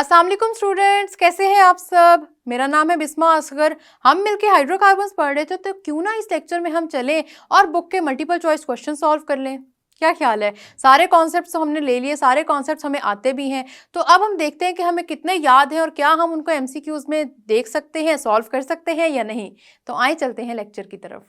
अस्सलाम वालेकुम स्टूडेंट्स, कैसे हैं आप सब। मेरा नाम है बिस्मा असगर। हम मिलके हाइड्रोकार्बन्स पढ़ रहे थे, तो क्यों ना इस लेक्चर में हम चलें और बुक के मल्टीपल चॉइस क्वेश्चन सॉल्व कर लें। क्या ख्याल है। सारे कॉन्सेप्ट्स तो हमने ले लिए, सारे कॉन्सेप्ट्स हमें आते भी हैं, तो अब हम देखते हैं कि हमें कितने याद हैं और क्या हम उनको एमसीक्यूज में देख सकते हैं, सॉल्व कर सकते हैं या नहीं। तो आए चलते हैं लेक्चर की तरफ।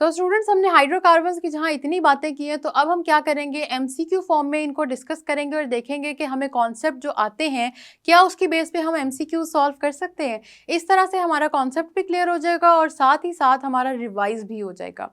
तो स्टूडेंट्स, हमने हाइड्रोकार्बन्स की जहाँ इतनी बातें की हैं, तो अब हम क्या करेंगे, एमसीक्यू फॉर्म में इनको डिस्कस करेंगे और देखेंगे कि हमें कॉन्सेप्ट जो आते हैं क्या उसकी बेस पे हम एमसीक्यू सॉल्व कर सकते हैं। इस तरह से हमारा कॉन्सेप्ट भी क्लियर हो जाएगा और साथ ही साथ हमारा रिवाइज भी हो जाएगा।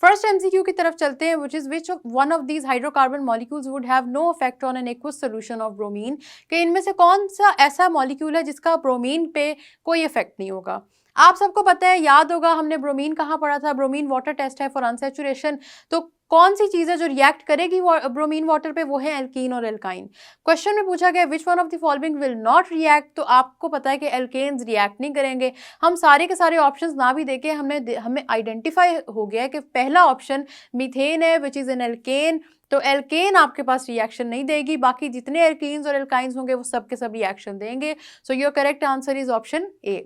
फर्स्ट एमसीक्यू की तरफ चलते हैं, which is which one of these hydrocarbon molecules would have no effect on an aqueous solution of bromine. कि इनमें से कौन सा ऐसा मॉलिक्यूल है जिसका ब्रोमीन पे कोई इफेक्ट नहीं होगा। आप सबको पता है, याद होगा, हमने ब्रोमीन कहाँ पढ़ा था, ब्रोमीन वाटर टेस्ट है फॉर अनसैचुरेशन। तो कौन सी चीज़ है जो रिएक्ट करेगी ब्रोमीन वाटर पे, वो है एल्कीन और एल्काइन। क्वेश्चन में पूछा गया विच one of the following will not react, तो आपको पता है कि एल्केन्स रिएक्ट नहीं करेंगे। हम सारे के सारे ऑप्शंस ना भी देके हमें आइडेंटिफाई हो गया है कि पहला ऑप्शन मीथेन है, विच इज़ एन एल्केन। तो एल्केन आपके पास रिएक्शन नहीं देगी, बाकी जितने एल्कीन्स और एल्काइंस होंगे वो सब के सब रिएक्शन देंगे। So your correct answer is option A.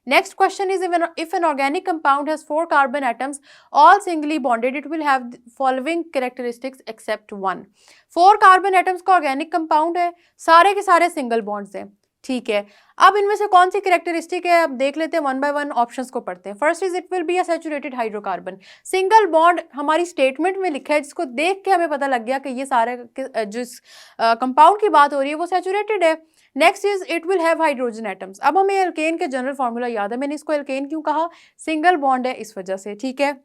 Next question is, if an organic compound has 4 carbon atoms all singly bonded, it will have the following characteristics except one. 4 carbon atoms का organic compound है, सारे के सारे single bonds हैं, ठीक है। अब इनमें से कौन सी कैरेक्टरिस्टिक है, अब देख लेते हैं, वन बाय वन ऑप्शंस को पढ़ते हैं। First is it will be a saturated hydrocarbon. Single bond हमारी स्टेटमेंट में लिखा है, जिसको देख के हमें पता लग गया कि ये सारे जिस कंपाउंड की बात हो रही है वो सैचुरेटेड है। Next is it will have hydrogen atoms. अब हमें एल्केन के जनरल फॉर्मूला याद है, मैंने इसको एल्केन क्यों कहा, सिंगल बॉन्ड है इस वजह से, ठीक है।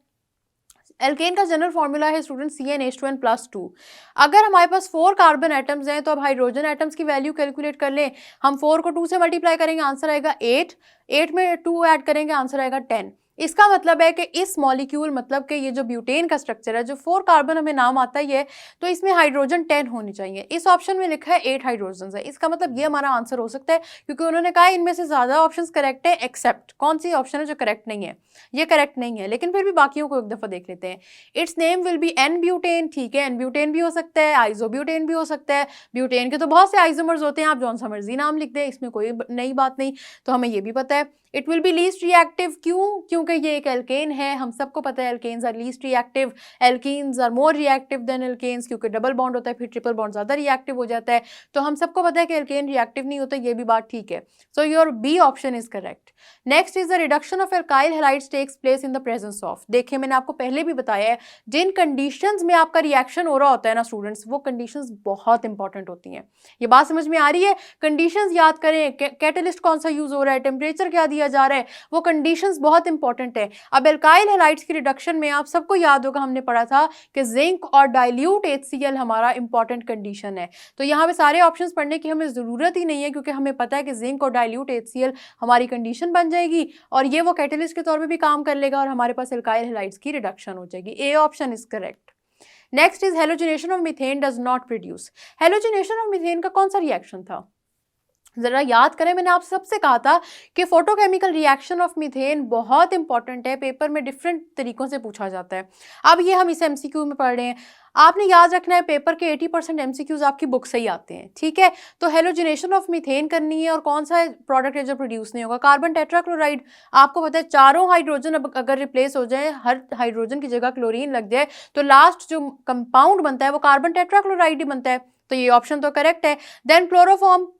एल्केन का जनरल फॉर्मूला है स्टूडेंट CnH2n+2। अगर हमारे पास 4 कार्बन एटम्स हैं, तो अब हाइड्रोजन एटम्स की वैल्यू कैलकुलेट कर लें। हम 4 को 2 से मल्टीप्लाई करेंगे, आंसर आएगा 8। 8 में 2 ऐड करेंगे, आंसर आएगा 10। इसका मतलब है कि इस मॉलिक्यूल, मतलब कि ये जो ब्यूटेन का स्ट्रक्चर है, जो 4 कार्बन हमें नाम आता ही है, तो इसमें हाइड्रोजन 10 होनी चाहिए। इस ऑप्शन में लिखा है 8 हाइड्रोजन है, इसका मतलब ये हमारा आंसर हो सकता है, क्योंकि उन्होंने कहा इनमें से ज्यादा ऑप्शंस करेक्ट है एक्सेप्ट कौन सी ऑप्शन है जो करेक्ट नहीं है, ये करेक्ट नहीं है। लेकिन फिर भी बाकियों को एक दफा देख लेते हैं। Its name will be n butane, ठीक है, एन ब्यूटेन भी हो सकता है, आइसोब्यूटेन भी हो सकता है। ब्यूटेन के तो बहुत से आइसोमर्स होते हैं, आप जौन सा मर्जी नाम लिख दें, इसमें कोई नई बात नहीं। तो हमें ये भी पता है। It will be least reactive, क्यों, क्योंकि ये एक एल्केन है, हम सबको पता है alkanes are least reactive, alkenes are more reactive than alkanes, क्योंकि डबल बॉन्ड होता है, फिर ट्रिपल बॉन्ड ज्यादा रिएक्टिव हो जाता है। तो हम सबको पता है कि एल्केन रिएक्टिव नहीं होता, ये भी बात ठीक है। So your B option is correct. Next is the reduction of alkyl halides takes place in the presence of. देखिए, मैंने आपको पहले भी बताया है, जिन कंडीशंस में आपका रिएक्शन हो रहा होता है ना स्टूडेंट्स, वो कंडीशंस बहुत इंपॉर्टेंट होती हैं। ये बात समझ में आ रही है। कंडीशंस याद करें, कैटलिस्ट कौन सा यूज हो रहा है, टेम्परेचर क्या दिया जा रहा है, वो कंडीशंस बहुत इंपॉर्टेंट है। अब एल्काइल हैलाइड्स की रिडक्शन में आप सबको याद होगा, हमने पढ़ा था कि जिंक और डाइल्यूट HCl हमारा इंपॉर्टेंट कंडीशन है। तो यहाँ पे सारे ऑप्शंस पढ़ने की हमें जरूरत ही नहीं है, क्योंकि हमें पता है कि जिंक और डाइल्यूट HCl हमारी कंडीशन बन जाएगी और ये वो कैटलिस्ट के तौर पे भी काम कर लेगा और हमारे पास एल्काइल हैलाइड्स की रिडक्शन हो जाएगी। ए option is correct. Next is halogenation of methane does not produce. Halogenation of methane का कौन सा रिएक्शन था, जरा याद करें। मैंने आप सबसे कहा था कि फोटोकेमिकल रिएक्शन ऑफ मीथेन बहुत इंपॉर्टेंट है, पेपर में डिफरेंट तरीकों से पूछा जाता है। अब ये हम इस एमसीक्यू में पढ़ रहे हैं। आपने याद रखना है, पेपर के 80% एमसीक्यूज आपकी बुक से ही आते हैं, ठीक है। तो हेलोजिनेशन ऑफ मीथेन करनी है और कौन सा प्रोडक्ट है जो प्रोड्यूस नहीं होगा, कार्बन टेट्राक्लोराइड। आपको पता है चारों हाइड्रोजन अगर रिप्लेस हो जाए, हर हाइड्रोजन की जगह क्लोरीन लग जाए, तो लास्ट जो कंपाउंड बनता है वो कार्बन टेट्राक्लोराइड ही बनता है। तो ये ऑप्शन तो करेक्ट है। देन क्लोरोफॉर्म,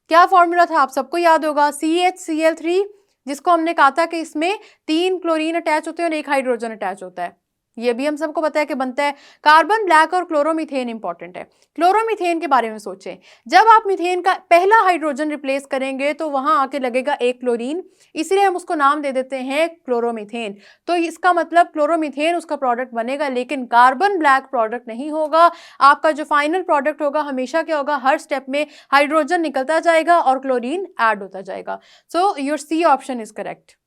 क्या फॉर्मूला था आप सबको याद होगा, CHCl3, जिसको हमने कहा था कि इसमें 3 क्लोरीन अटैच होते हैं और 1 हाइड्रोजन अटैच होता है। ये भी हम सबको पता है कि बनता है। कार्बन ब्लैक और क्लोरोमीथेन इंपॉर्टेंट है। क्लोरोमीथेन के बारे में सोचें, जब आप मीथेन का पहला हाइड्रोजन रिप्लेस करेंगे तो वहां आके लगेगा 1 क्लोरीन, इसलिए हम उसको नाम दे देते हैं क्लोरोमीथेन। तो इसका मतलब क्लोरोमीथेन उसका प्रोडक्ट बनेगा, लेकिन कार्बन ब्लैक प्रोडक्ट नहीं होगा। आपका जो फाइनल प्रोडक्ट होगा हमेशा क्या होगा, हर स्टेप में हाइड्रोजन निकलता जाएगा और क्लोरीन ऐड होता जाएगा। So your C option is correct.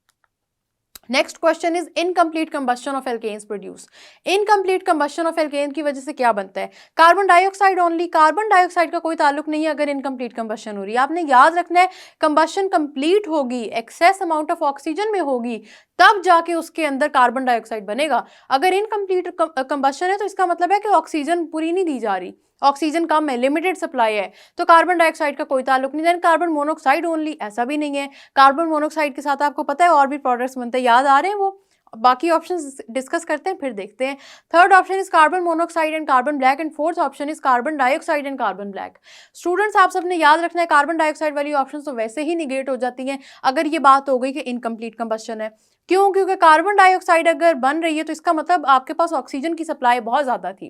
Next question is incomplete combustion of alkanes produce. Incomplete combustion of alkane की वजह से क्या बनता है, carbon dioxide only. Carbon dioxide का कोई ताल्लुक नहीं है अगर इनकम्प्लीट कंबस्शन हो रही है। आपने याद रखना है, कंबस्शन कंप्लीट होगी, एक्सेस अमाउंट ऑफ ऑक्सीजन में होगी तब जाके उसके अंदर कार्बन डाइऑक्साइड बनेगा। अगर इनकम्प्लीट कंबशन है तो इसका मतलब है कि ऑक्सीजन पूरी नहीं दी जा रही, ऑक्सीजन कम है, लिमिटेड सप्लाई है, तो कार्बन डाइऑक्साइड का कोई ताल्लुक नहीं। देन कार्बन मोनोऑक्साइड ओनली, ऐसा भी नहीं है। कार्बन मोनोऑक्साइड के साथ आपको पता है और भी प्रोडक्ट्स बनते हैं, याद आ रहे हैं वो? बाकी ऑप्शंस डिस्कस करते हैं फिर देखते हैं। Third option is carbon monoxide and carbon black and fourth option is carbon dioxide and carbon black. Students आप सबने याद रखना है कार्बन डाइऑक्साइड वाली ऑप्शन तो वैसे ही निगेट हो जाती हैं अगर ये बात हो गई कि इनकम्प्लीट कंबशन है। क्यों? क्योंकि कार्बन डाइऑक्साइड अगर बन रही है तो इसका मतलब आपके पास ऑक्सीजन की सप्लाई बहुत ज्यादा थी।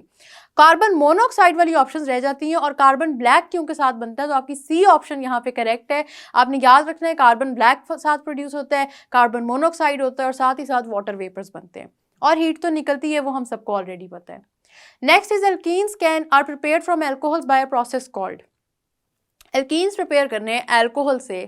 कार्बन मोनोऑक्साइड वाली ऑप्शन रह जाती हैं और कार्बन ब्लैक क्यों के साथ बनता है, तो आपकी सी ऑप्शन यहाँ पे करेक्ट है। आपने याद रखना है कार्बन ब्लैक साथ प्रोड्यूस होता है, कार्बन मोनोऑक्साइड होता है और साथ ही साथ वाटर वेपर्स बनते हैं और हीट तो निकलती है, वो हम सबको ऑलरेडी पता है। Next is alkenes can are prepared from alcohols by a process called. Alkenes prepare करने हैं अल्कोहल से,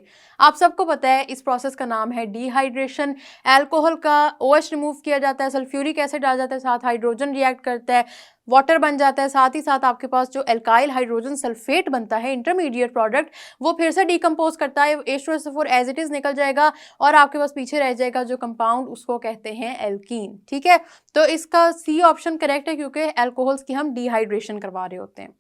आप सबको पता है इस प्रोसेस का नाम है डिहाइड्रेशन। अल्कोहल का OH रिमूव किया जाता है, सल्फ्यूरिक एसिड आ जाता है, साथ हाइड्रोजन रिएक्ट करता है, वाटर बन जाता है, साथ ही साथ आपके पास जो एल्काइल हाइड्रोजन सल्फेट बनता है इंटरमीडिएट प्रोडक्ट, वो फिर से डिकम्पोज करता है, H2SO4 एज इट इज निकल जाएगा और आपके पास पीछे रह जाएगा जो कंपाउंड, उसको कहते हैं एल्कीन। ठीक है, तो इसका सी ऑप्शन करेक्ट है क्योंकि अल्कोहल्स की हम डिहाइड्रेशन करवा रहे होते हैं।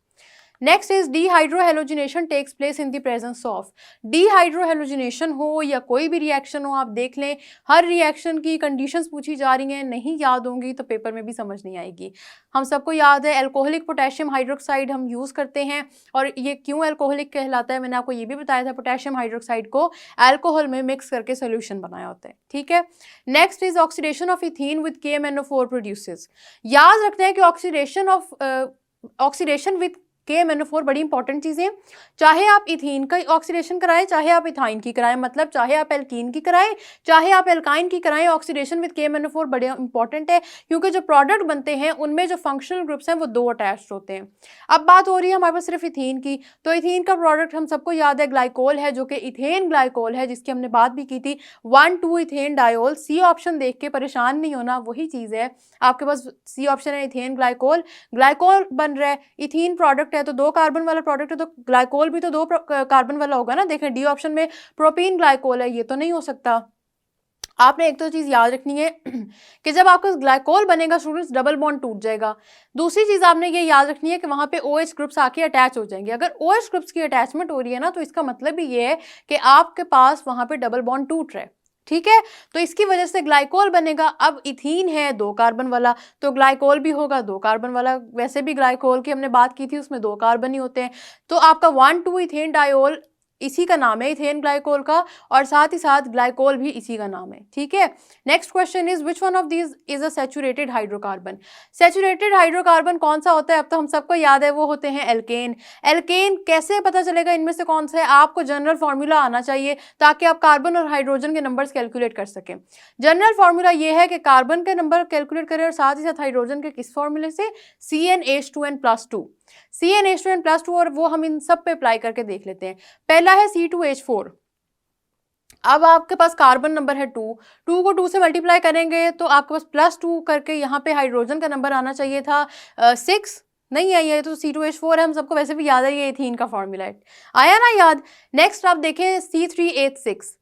Next is dehydrohalogenation takes place in the presence of. Dehydrohalogenation हो या कोई भी रिएक्शन हो, आप देख लें हर रिएक्शन की कंडीशंस पूछी जा रही हैं, नहीं याद होंगी तो पेपर में भी समझ नहीं आएगी। हम सबको याद है अल्कोहलिक पोटेशियम हाइड्रोक्साइड हम यूज़ करते हैं और ये क्यों अल्कोहलिक कहलाता है, मैंने आपको ये भी बताया था, पोटेशियम हाइड्रोक्साइड को अल्कोहल में मिक्स करके सोल्यूशन बनाया होता है। ठीक है, next is oxidation of ethene with KMnO4 produces. याद रखना है कि ऑक्सीडेशन विद KMnO4 बड़ी इंपॉर्टेंट चीज़ है। चाहे आप इथीन का ऑक्सीडेशन कराएं, चाहे आप इथाइन की कराएं, मतलब चाहे आप एल्कीन की कराएं, चाहे आप एल्काइन की कराएं, ऑक्सीडेशन विद KMnO4 बड़े इंपॉर्टेंट है क्योंकि जो प्रोडक्ट बनते हैं उनमें जो फंक्शनल ग्रुप्स हैं वो 2 अटैच्ड होते हैं। अब बात हो रही है हमारे पास सिर्फ इथीन की, तो इथीन का प्रोडक्ट हम सबको याद है ग्लाइकोल है, जो कि इथेन ग्लाइकोल है, जिसकी हमने बात भी की थी 1,2 इथेन डायोल। सी ऑप्शन देख के परेशान नहीं होना, वही चीज़ है आपके पास, सी ऑप्शन है इथेन ग्लाइकोल। ग्लाइकोल बन रहा है, इथीन प्रोडक्ट है तो 2 कार्बन वाला प्रोडक्ट है, तो ग्लाइकोल भी तो 2 कार्बन वाला होगा ना। देखें डी ऑप्शन में प्रोपीन ग्लाइकोल है, ये तो नहीं हो सकता। आपने एक तो चीज़ याद रखनी है कि जब आपका ग्लाइकोल बनेगा स्टूडेंट्स डबल बॉन्ड टूट जाएगा। दूसरी चीज़ आपने ये याद रखनी है कि वहाँ पे OH ग्रुप्स आके अटैच हो जाएंगे। अगर OH ग्रुप्स की अटैचमेंट हो रही है ना तो इसका मतलब भी ये है कि आपके पास वहाँ पे डबल बॉन्ड टूट रहा है। ठीक है, तो इसकी वजह से ग्लाइकोल बनेगा। अब इथीन है 2 कार्बन वाला, तो ग्लाइकोल भी होगा 2 कार्बन वाला। वैसे भी ग्लाइकोल की हमने बात की थी, उसमें 2 कार्बन ही होते हैं, तो आपका 1,2 इथेन डायोल इसी का नाम है इथेन ग्लाइकोल का, और साथ ही साथ ग्लाइकोल भी इसी का नाम है। ठीक है, next question is which one of these is a saturated hydrocarbon. Saturated hydrocarbon कौन सा होता है, अब तो हम सबको याद है, वो होते हैं एल्केन। एल्केन कैसे पता चलेगा इनमें से कौन सा है, आपको जनरल फॉर्मूला आना चाहिए ताकि आप कार्बन और हाइड्रोजन के नंबर्स कैलकुलेट कर सकें। जनरल फॉर्मूला ये है कि कार्बन के नंबर कैलकुलेट करें और साथ ही साथ हाइड्रोजन के किस फॉर्मूले से, CnH2n+2, CnH2n+2, और वो हम इन सब पे अप्लाई करके देख लेते हैं। पहला है C2H4। अब आपके पास कार्बन नंबर है 2 को 2 से मल्टीप्लाई करेंगे तो आपके पास +2 करके यहाँ पे हाइड्रोजन का नंबर आना चाहिए था 6, नहीं आई है, तो C2H4 है, हम सबको वैसे भी याद है, ये इथीन का फॉर्मूला है, आया ना याद। नेक्स्ट आप देखें C3H6,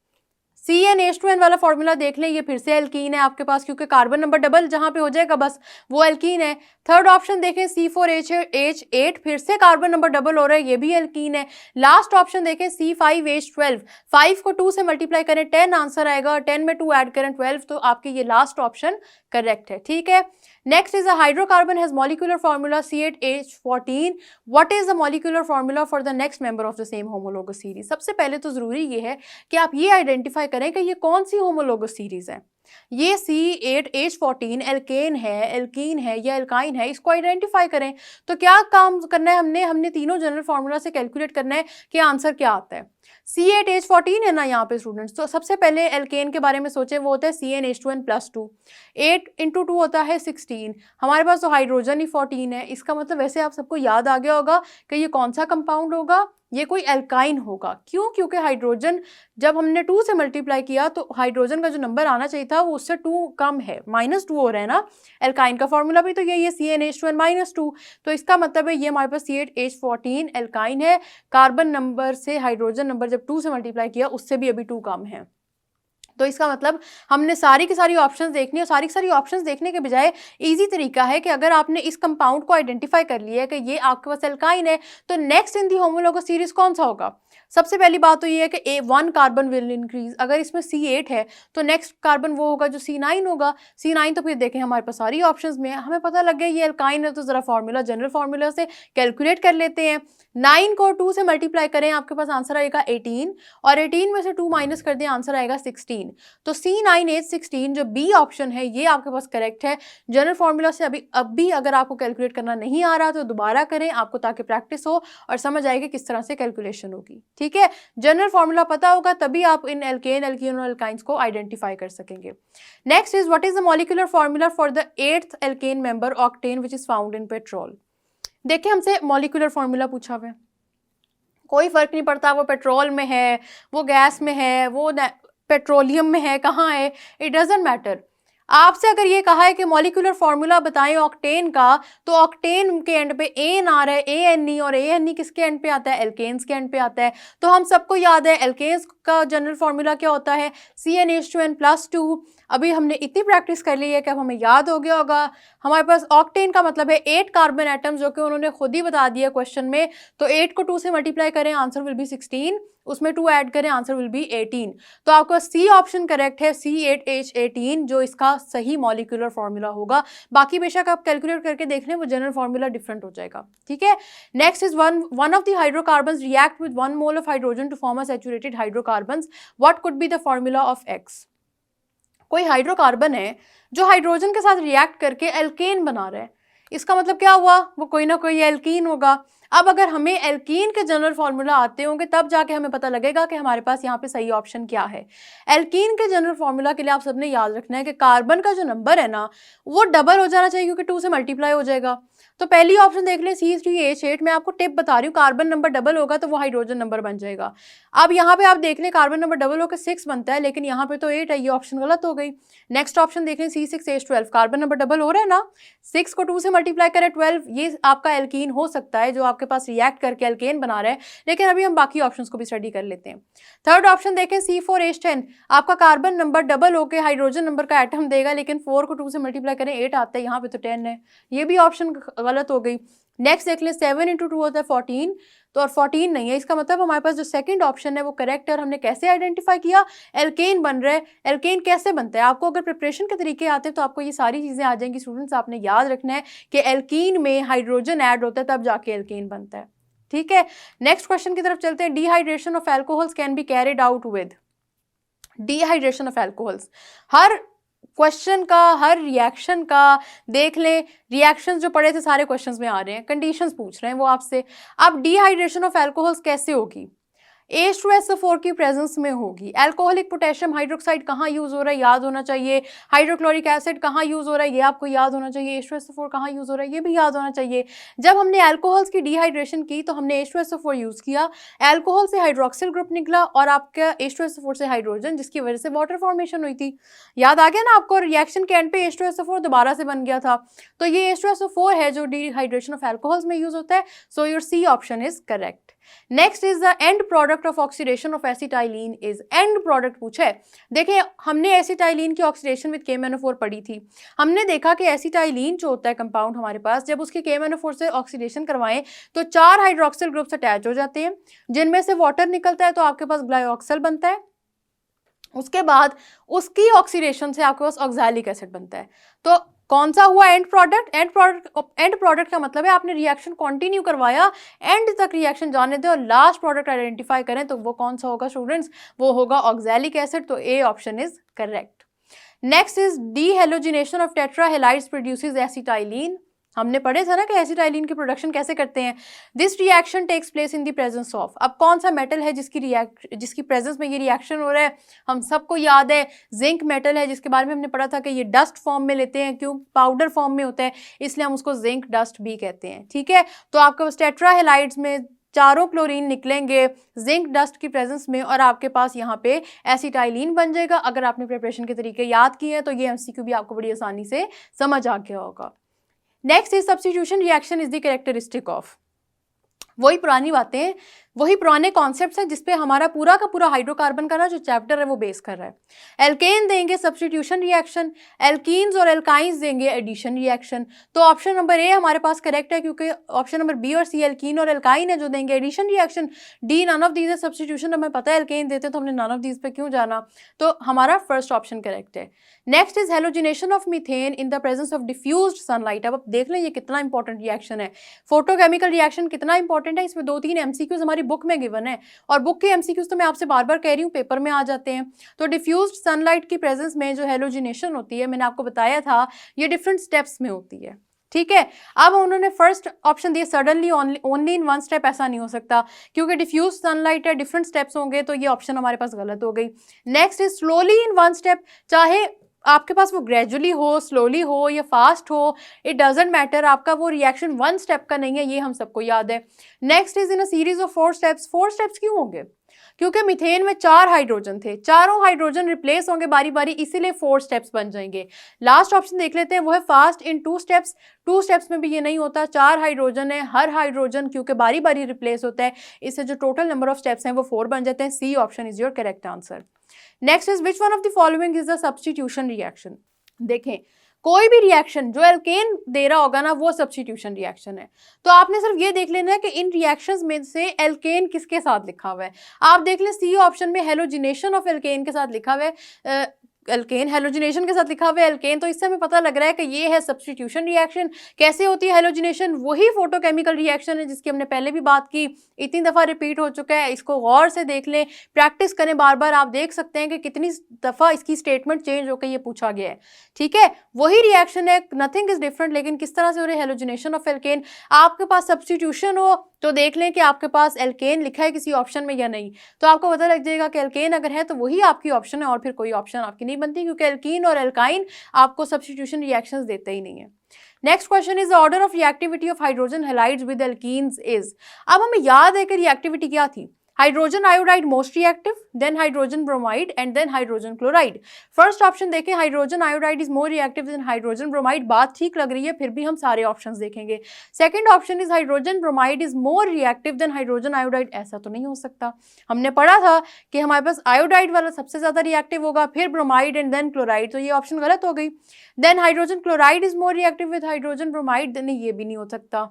CnH2n वाला फॉर्मूला देख लें, ये फिर से एल्कीन है आपके पास क्योंकि कार्बन नंबर डबल जहां पे हो जाएगा बस वो एल्कीन है। थर्ड ऑप्शन देखें C4H8, फिर से कार्बन नंबर डबल हो रहा है, ये भी एल्कीन है। लास्ट ऑप्शन देखें C5H12, 5 को 2 से मल्टीप्लाई करें 10 आंसर आएगा, और 10 में 2 ऐड करें 12, तो आपके ये लास्ट ऑप्शन करेक्ट है। ठीक है, next is a hydrocarbon has molecular formula C8H14। What is the molecular formula for the next member of the same homologous series. सबसे पहले तो जरूरी ये है कि आप ये आइडेंटिफाई करें कि ये कौन सी होमोलोगस सीरीज है। ये C8H14 एल्केन है, एल्कीन है या एल्काइन है, इसको आइडेंटिफाई करें। तो क्या काम करना है हमने तीनों जनरल फॉर्मूला से कैलकुलेट करना है कि आंसर क्या आता है। C8H14 है ना यहाँ पे स्टूडेंट्स, तो सबसे पहले एल्केन के बारे में सोचें, वो होता है CnH2n+2, 8 × 2 होता है 16, हमारे पास तो हाइड्रोजन ही 14 है। इसका मतलब वैसे आप सबको याद आ गया होगा कि ये कौन सा कंपाउंड होगा, ये कोई एल्काइन होगा। क्यों? क्योंकि हाइड्रोजन जब हमने 2 से मल्टीप्लाई किया तो हाइड्रोजन का जो नंबर आना चाहिए था वो उससे 2 कम है, -2 हो रहा है ना। एल्काइन का फॉर्मूला भी तो यही है CnH2n-2, तो इसका मतलब है ये हमारे पास C8H14 एल्काइन है। कार्बन नंबर से हाइड्रोजन नंबर जब 2 से मल्टीप्लाई किया उससे भी अभी 2 कम है। तो इसका मतलब हमने सारी की सारी ऑप्शंस देखनी है। सारी की सारी ऑप्शंस देखने के बजाय इजी तरीका है कि अगर आपने इस कंपाउंड को आइडेंटिफाई कर लिया है कि ये आपके पास एल्काइन है, तो next in the homologous series कौन सा होगा। सबसे पहली बात तो ये है कि A1 कार्बन विल इंक्रीज, अगर इसमें C8 है तो नेक्स्ट कार्बन वो होगा जो C9 होगा। C9 तो फिर देखें हमारे पास सारी ऑप्शंस में है, हमें पता लग गया ये एल्काइन है, तो जरा फार्मूला जनरल फार्मूला से कैलकुलेट कर लेते हैं। 9 को 2 से मल्टीप्लाई करें, आपके पास आंसर आएगा 18, और 18 में से 2 माइनस कर दें, आंसर आएगा 16। तो C9H16 जो बी ऑप्शन है ये आपके पास करेक्ट है। जनरल फार्मूला से अब भी अगर आपको कैलकुलेट करना नहीं आ रहा तो दोबारा करें आपको, ताकि प्रैक्टिस हो और समझ आएगी किस तरह से कैलकुलेशन होगी। ठीक है, जनरल फार्मूला पता होगा तभी आप इन एल्केन, एल्कीन और एल्काइंस को आइडेंटिफाई कर सकेंगे। Next is what is the molecular formula for the 8th alkane member octane which is found in petrol. देखिए हमसे मॉलिक्यूलर फार्मूला पूछा हुआ है, कोई फर्क नहीं पड़ता वो पेट्रोल में है, वो गैस में है, वो पेट्रोलियम में है, कहाँ है, इट डजेंट मैटर। आपसे अगर ये कहा है कि मॉलिक्यूलर फार्मूला बताएं ऑक्टेन का, तो ऑक्टेन के एंड पे एन आ रहा है, ANE, और ANE किसके एंड पे आता है, एल्केन्स के एंड पे आता है। तो हम सबको याद है एल्केन्स का जनरल फार्मूला क्या होता है, CnH2n+2। अभी हमने इतनी प्रैक्टिस कर ली है कि अब हमें याद हो गया होगा। हमारे पास ऑक्टेन का मतलब है 8 कार्बन एटम, जो कि उन्होंने खुद ही बता दिया क्वेश्चन में। तो 8 को 2 से मल्टीप्लाई करें, आंसर विल बी 16, उसमें 2 ऐड करें, आंसर विल बी 18। तो आपका सी ऑप्शन करेक्ट है, C8H18 जो इसका सही मॉलिक्यूलर फार्मूला होगा। बाकी बेशक आप कैलकुलेट करके देख लें, वो जनरल फार्मूला डिफरेंट हो जाएगा। ठीक है, next is one of the hydrocarbons react with 1 mole of hydrogen to form a saturated hydrocarbons, what could be the formula of X। कोई हाइड्रोकार्बन है जो हाइड्रोजन के साथ रिएक्ट करके एल्केन बना रहा है, इसका मतलब क्या हुआ, वो कोई ना कोई एल्कीन होगा। अब अगर हमें एल्कीन के जनरल फार्मूला आते होंगे तब जाके हमें पता लगेगा कि हमारे पास यहाँ पे सही ऑप्शन क्या है। एल्कीन के जनरल फार्मूला के लिए आप सबने याद रखना है कि कार्बन का जो नंबर है ना वो डबल हो जाना चाहिए, क्योंकि 2 से मल्टीप्लाई हो जाएगा। तो पहली ऑप्शन देख लें C3H8, मैं आपको टिप बता रही हूँ, कार्बन नंबर डबल होगा तो वो हाइड्रोजन नंबर बन जाएगा। अब यहाँ पे आप देख लें कार्बन नंबर डबल होकर 6 बनता है, लेकिन यहाँ पे तो 8 है, ये ऑप्शन गलत हो गई। नेक्स्ट ऑप्शन देख लें C6H12, कार्बन नंबर डबल हो रहा है ना, 6 को 2 से मल्टीप्लाई करें 12, ये आपका एल्कीन हो सकता है जो आपके पास रिएक्ट करके एल्केन बना रहा है। लेकिन अभी हम बाकी ऑप्शंस को भी स्टडी कर लेते हैं। थर्ड ऑप्शन देखें C4H10, आपका कार्बन नंबर डबल होकर हाइड्रोजन नंबर का एटम देगा, लेकिन 4 को 2 से मल्टीप्लाई करें 8 आता है, यहाँ पे तो 10 है, ये भी ऑप्शन गलत हो गई। नेक्स्ट देख लें 7 × 2 होता है 14, तो और 14 नहीं है, इसका मतलब हमारे पास जो सेकंड ऑप्शन है वो करेक्ट है। और हमने कैसे आइडेंटिफाई किया, एल्केन बन रहा है। एल्केन कैसे बनता है, आपको अगर प्रिपरेशन के तरीके आते हैं तो आपको ये सारी चीज़ें आ जाएंगी। स्टूडेंट्स आपने याद रखना है कि एल्कीन में हाइड्रोजन ऐड होता है तब जाके एल्केन बनता है। ठीक है, नेक्स्ट क्वेश्चन की तरफ चलते हैं। Dehydration of alcohols can be carried out with, dehydration of alcohols, her question का, हर रिएक्शन का देख लें, रिएक्शंस जो पढ़े थे सारे क्वेश्चंस में आ रहे हैं, कंडीशंस पूछ रहे हैं वो आपसे। अब डिहाइड्रेशन ऑफ एल्कोहल्स कैसे होगी, H2SO4 की प्रेजेंस में होगी। एल्कोहलिक पोटेशियम हाइड्रोक्साइड कहाँ यूज हो रहा है, याद होना चाहिए। हाइड्रोक्लोरिक एसिड कहाँ यूज हो रहा है, ये आपको याद होना चाहिए। H2SO4 कहाँ यूज हो रहा है, ये भी याद होना चाहिए। जब हमने एल्कोहल्स की डिहाइड्रेशन की तो हमने H2SO4 यूज किया, एल्कोहल से हाइड्रोक्सिल ग्रुप निकला और आपका H2SO4 से हाइड्रोजन, जिसकी वजह से वाटर फॉर्मेशन हुई थी। याद आ गया ना आपको, रिएक्शन के एंड पे H2SO4 दोबारा से बन गया था। तो ये H2SO4 है जो डिहाइड्रेशन ऑफ एल्कोहल्स में यूज होता है। So your C option is correct. Next is the end product of oxidation of acetylene is, end product पूछा है। देखिए हमने एसिटाइलिन की ऑक्सीडेशन विद KMnO4 पढ़ी थी। हमने देखा कि एसिटाइलिन जो होता है कंपाउंड हमारे पास, जब उसके KMnO4 से ऑक्सीडेशन करवाएं तो 4 हाइड्रोक्सिल ग्रुप्स अटैच हो जाते हैं, जिनमें से वाटर निकलता है तो आपके पास ग्लाइऑक्सल बनता है। उसके बाद उसकी ऑक्सीडेशन से आपके पास ऑक्सैलिक एसिड बनता है। तो कौन सा हुआ एंड प्रोडक्ट, एंड प्रोडक्ट का मतलब है आपने रिएक्शन कंटिन्यू करवाया, एंड तक रिएक्शन जाने दें और लास्ट प्रोडक्ट आइडेंटिफाई करें, तो वो कौन सा होगा स्टूडेंट्स, वो होगा ऑक्सैलिक एसिड। तो A option is correct. Next is dehalogenation of tetra halides produces acetylene. हमने पढ़े थे ना कि एसिटाइलिन की प्रोडक्शन कैसे करते हैं। This reaction takes place in the presence of, अब कौन सा मेटल है जिसकी प्रेजेंस में ये रिएक्शन हो रहा है, हम सबको याद है जिंक मेटल है, जिसके बारे में हमने पढ़ा था कि ये डस्ट फॉर्म में लेते हैं, क्यों, पाउडर फॉर्म में होता है, इसलिए हम उसको जिंक डस्ट भी कहते हैं। ठीक है, तो आपके पास टेट्रा हैलाइड्स में 4 क्लोरीन निकलेंगे जिंक डस्ट की प्रेजेंस में, और आपके पास यहाँ पे एसिटाइलिन बन जाएगा। अगर आपने प्रिपरेशन के तरीके याद किए हैं तो ये MCQ भी आपको बड़ी आसानी से समझ आ गया होगा। Next is substitution reaction is the characteristic of, वही पुरानी बातें, वही पुराने कॉन्सेप्ट्स हैं जिसपे हमारा पूरा का पूरा हाइड्रोकार्बन का ना जो चैप्टर है वो बेस कर रहा है। एल्केन देंगे सब्स्टिट्यूशन रिएक्शन, एल्कीन्स और एल्काइंस देंगे एडिशन रिएक्शन। तो ऑप्शन नंबर ए हमारे पास करेक्ट है, क्योंकि ऑप्शन नंबर बी और सी एल्कीन और एल्काइन है जो देंगे addition reaction. D none of these है सब्स्टिट्यूशन, हमें पता है एल्केन देते तो हमने नन ऑफ दीज पे क्यों जाना। तो हमारा फर्स्ट ऑप्शन करेक्ट है। Next is halogenation of methane in the presence of diffused sunlight. अब आप देख लें ये कितना इंपॉर्टेंट रिएक्शन है, फोटोकेमिकल रिएक्शन कितना इंपॉर्टेंट है। इसमें 2-3 एमसीक्यूज हमारी बुक में गिवन है, और बुक के एमसीक्यूज तो मैं आपसे बार बार कह रही हूँ पेपर में आ जाते हैं। तो डिफ्यूज्ड सनलाइट की प्रेजेंस में जो हेलोजिनेशन होती है, मैंने आपको बताया था ये डिफरेंट स्टेप्स में होती है, ठीक है। अब उन्होंने फर्स्ट ऑप्शन दिया suddenly only in one step, ऐसा नहीं हो सकता क्योंकि डिफ्यूज सनलाइट है, डिफरेंट स्टेप्स होंगे, तो ये ऑप्शन हमारे पास गलत हो गई। Next is slowly in one step, चाहे आपके पास वो ग्रेजुअली हो, स्लोली हो या फास्ट हो, इट डजेंट मैटर, आपका वो रिएक्शन वन स्टेप का नहीं है, ये हम सबको याद है। Next is in a series of 4 steps. 4 steps क्यों होंगे? क्योंकि मीथेन में 4 हाइड्रोजन थे, चारों हाइड्रोजन रिप्लेस होंगे बारी बारी, इसीलिए 4 स्टेप्स बन जाएंगे। लास्ट ऑप्शन देख लेते हैं, वो है फास्ट इन 2 स्टेप्स। 2 स्टेप्स में भी ये नहीं होता, 4 हाइड्रोजन है, हर हाइड्रोजन क्योंकि बारी बारी रिप्लेस होता है, इससे जो टोटल नंबर ऑफ स्टेप्स हैं वो 4 बन जाते हैं। C option is your correct answer. Next is which one of the following is the substitution reaction. देखें कोई भी रिएक्शन जो एल्केन दे रहा होगा ना वो सब्स्टिट्यूशन रिएक्शन है, तो आपने सिर्फ ये देख लेना है कि इन रिएक्शंस में से एल्केन किसके साथ लिखा हुआ है। आप देख लें सी ऑप्शन में हेलोजिनेशन ऑफ एल्केन के साथ लिखा हुआ है, एल्केन हेलोजिनेशन के साथ लिखा हुआ है एल्केन, तो इससे हमें पता लग रहा है कि ये है सब्स्टिट्यूशन रिएक्शन। कैसे होती है हेलोजिनेशन? वही फोटोकेमिकल रिएक्शन है जिसकी हमने पहले भी बात की, इतनी दफ़ा रिपीट हो चुका है, इसको गौर से देख लें, प्रैक्टिस करें बार बार, आप देख सकते हैं कि कितनी दफ़ा इसकी स्टेटमेंट चेंज होकर ये पूछा गया है, ठीक है। वही रिएक्शन है, नथिंग इज डिफरेंट, लेकिन किस तरह से हो रही है हेलोजिनेशन ऑफ एल्केन। आपके पास सब्स्टिट्यूशन हो तो देख लें कि आपके पास एल्केन लिखा है किसी ऑप्शन में या नहीं, तो आपको पता लग जाएगा कि एल्केन अगर है तो वही आपकी ऑप्शन है और फिर कोई ऑप्शन आपकी नहीं बनती, क्योंकि एल्कीन और एल्काइन आपको सब्स्टिट्यूशन रिएक्शंस देते ही नहीं है। Next question is the order of reactivity of hydrogen halides with alkenes is. अब हमें याद है कि रिएक्टिविटी क्या थी, hydrogen iodide most reactive, then hydrogen bromide and then hydrogen chloride. First option देखें, hydrogen iodide is more reactive then hydrogen bromide, बात ठीक लग रही है, फिर भी हम सारे ऑप्शंस देखेंगे। Second option is hydrogen bromide is more reactive then hydrogen iodide, ऐसा तो नहीं हो सकता। हमने पढ़ा था कि हमारे पास आयोडाइड वाला सबसे ज्यादा रिएक्टिव होगा, फिर ब्रोमाइड एंड देन क्लोराइड, तो ये ऑप्शन गलत हो गई। Then hydrogen chloride is more reactive with hydrogen bromide, then ये भी नहीं हो सकता।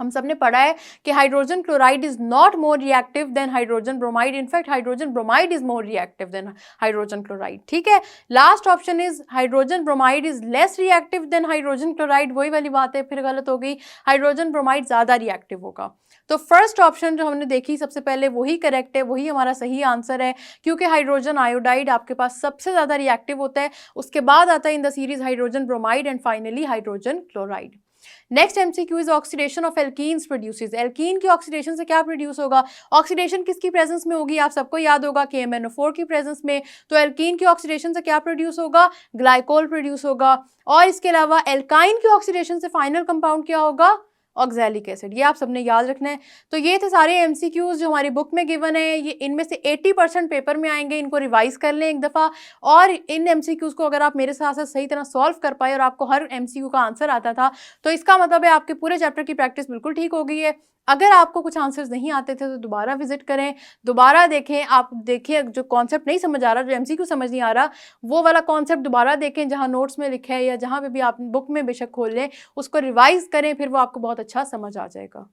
हम सब ने पढ़ा है कि hydrogen chloride is not more reactive then hydrogen bromide, in fact hydrogen bromide is more reactive then hydrogen chloride, ठीक है। Last option is hydrogen bromide is less reactive than hydrogen chloride, वही वाली बात है, फिर गलत हो गई, हाइड्रोजन ब्रोमाइड ज्यादा रिएक्टिव होगा। तो फर्स्ट ऑप्शन जो हमने देखी सबसे पहले वही करेक्ट है, वही हमारा सही आंसर है, क्योंकि हाइड्रोजन आयोडाइड आपके पास सबसे ज्यादा रिएक्टिव होता है, उसके बाद आता है in the series hydrogen bromide and finally hydrogen chloride. Next MCQ is oxidation of alkenes produces. Alkene की ऑक्सीडेशन से क्या प्रोड्यूस होगा? ऑक्सीडेशन किसकी प्रेजेंस में होगी? आप सबको याद होगा KMnO4 की प्रेजेंस में। तो एल्कीन की ऑक्सीडेशन से क्या प्रोड्यूस होगा? ग्लाइकोल प्रोड्यूस होगा। और इसके अलावा एल्काइन की ऑक्सीडेशन से फाइनल कंपाउंड क्या होगा? Oxalic acid. ये आप सबने याद रखना है। तो ये थे सारे एमसीक्यूज जो हमारी बुक में गिवन है, ये इनमें से 80% पेपर में आएंगे, इनको रिवाइज कर लें एक दफ़ा। और इन एमसीक्यूज को अगर आप मेरे साथ साथ सही तरह सॉल्व कर पाए और आपको हर एमसीक्यू का आंसर आता था, तो इसका मतलब है आपके पूरे चैप्टर की प्रैक्टिस बिल्कुल ठीक हो गई है। अगर आपको कुछ आंसर्स नहीं आते थे तो दोबारा विजिट करें, दोबारा देखें, आप देखिए जो कॉन्सेप्ट नहीं समझ आ रहा, जो एमसीक्यू समझ नहीं आ रहा, वो वाला कॉन्सेप्ट दोबारा देखें जहां नोट्स में लिखा है या जहां पे भी आप बुक में बेशक खोल लें, उसको रिवाइज करें, फिर वो आपको बहुत अच्छा समझ आ जाएगा।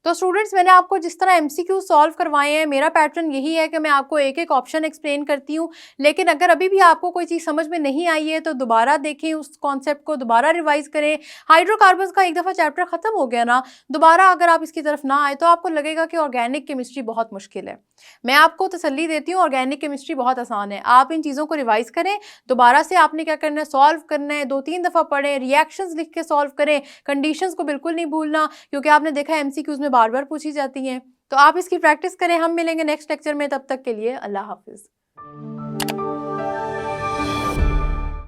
तो स्टूडेंट्स, मैंने आपको जिस तरह एमसीक्यू सॉल्व करवाए हैं, मेरा पैटर्न यही है कि मैं आपको एक एक ऑप्शन एक्सप्लेन करती हूँ, लेकिन अगर अभी भी आपको कोई चीज़ समझ में नहीं आई है तो दोबारा देखें, उस कॉन्सेप्ट को दोबारा रिवाइज करें। हाइड्रोकार्बन्स का एक दफ़ा चैप्टर ख़त्म हो गया ना, दोबारा अगर आप इसकी तरफ ना आए तो आपको लगेगा कि ऑर्गेनिक केमिस्ट्री बहुत मुश्किल है। मैं आपको तसल्ली देती हूँ, ऑर्गेनिक केमिस्ट्री बहुत आसान है। आप इन चीज़ों को रिवाइज करें, दोबारा से आपने क्या करना है, सॉल्व करना है, 2-3 दफ़ा पढ़ें, रिएक्शंस लिख के सॉल्व करें, कंडीशंस को बिल्कुल नहीं भूलना, क्योंकि आपने देखा एमसीक्यूज में बार बार पूछी जाती हैं। तो आप इसकी प्रैक्टिस करें। हम मिलेंगे नेक्स्ट लेक्चर में, तब तक के लिए अल्लाह हाफिज़।